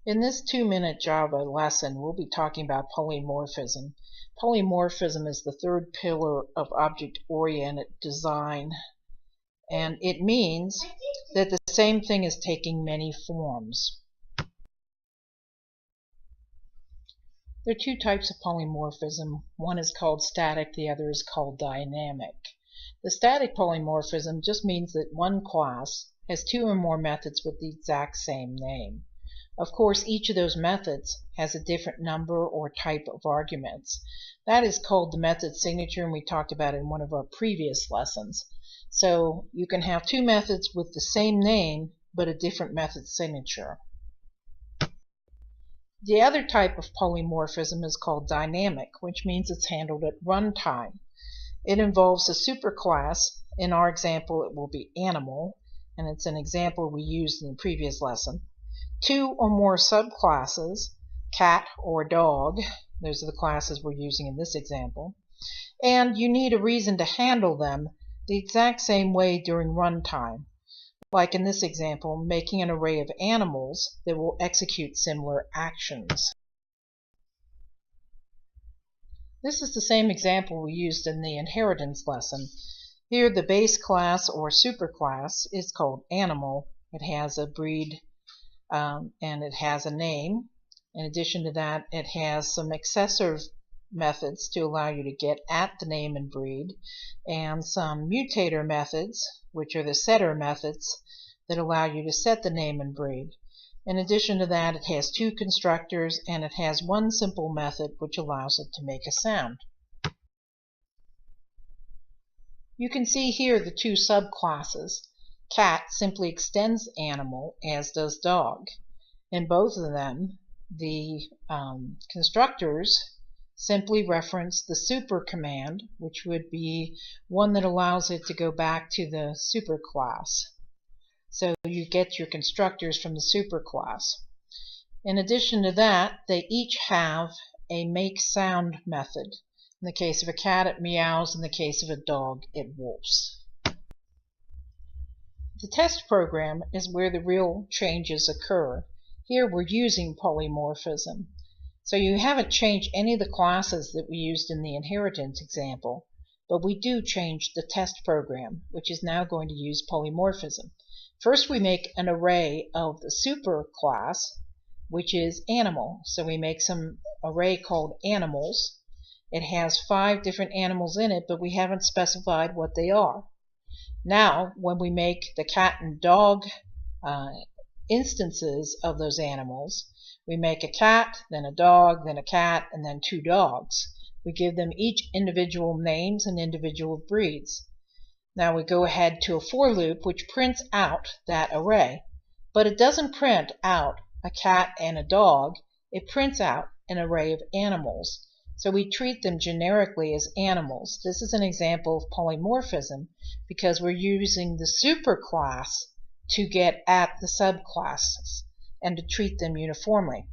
In this 2-minute Java lesson, we'll be talking about polymorphism. Polymorphism is the third pillar of object-oriented design, and it means that the same thing is taking many forms. There are two types of polymorphism. One is called static, the other is called dynamic. The static polymorphism just means that one class has two or more methods with the exact same name. Of course, each of those methods has a different number or type of arguments. That is called the method signature, and we talked about it in one of our previous lessons. So you can have two methods with the same name but a different method signature. The other type of polymorphism is called dynamic, which means it's handled at runtime. It involves a superclass. In our example, it will be animal, and it's an example we used in the previous lesson. Two or more subclasses, cat or dog, those are the classes we're using in this example, and you need a reason to handle them the exact same way during runtime, like in this example, making an array of animals that will execute similar actions. This is the same example we used in the inheritance lesson. Here the base class or superclass is called animal. It has a breed and it has a name. In addition to that, it has some accessor methods to allow you to get at the name and breed, and some mutator methods, which are the setter methods that allow you to set the name and breed. In addition to that, it has two constructors, and it has one simple method which allows it to make a sound. You can see here the two subclasses. Cat simply extends animal, as does dog. In both of them, the constructors simply reference the super command, which would be one that allows it to go back to the superclass. So you get your constructors from the superclass. In addition to that, they each have a make sound method. In the case of a cat, it meows. In the case of a dog, it wolfs. The test program is where the real changes occur. Here we're using polymorphism. So you haven't changed any of the classes that we used in the inheritance example, but we do change the test program, which is now going to use polymorphism. First we make an array of the super class, which is animal. So we make some array called animals. It has 5 different animals in it, but we haven't specified what they are. Now, when we make the cat and dog instances of those animals, we make a cat, then a dog, then a cat, and then 2 dogs. We give them each individual names and individual breeds. Now we go ahead to a for loop which prints out that array, but it doesn't print out a cat and a dog. It prints out an array of animals. So we treat them generically as animals. This is an example of polymorphism because we're using the superclass to get at the subclasses and to treat them uniformly.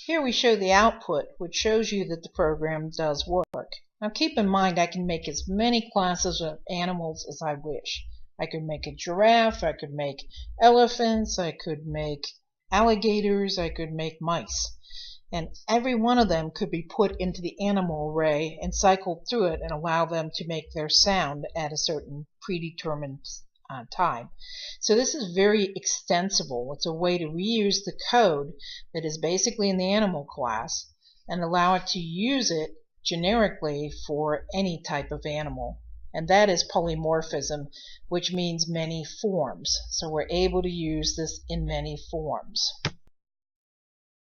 Here we show the output, which shows you that the program does work. Now keep in mind, I can make as many classes of animals as I wish. I could make a giraffe, I could make elephants, I could make alligators, I could make mice. And every one of them could be put into the animal array and cycled through it and allow them to make their sound at a certain predetermined time. So this is very extensible. It's a way to reuse the code that is basically in the animal class and allow it to use it generically for any type of animal. And that is polymorphism, which means many forms. So we're able to use this in many forms.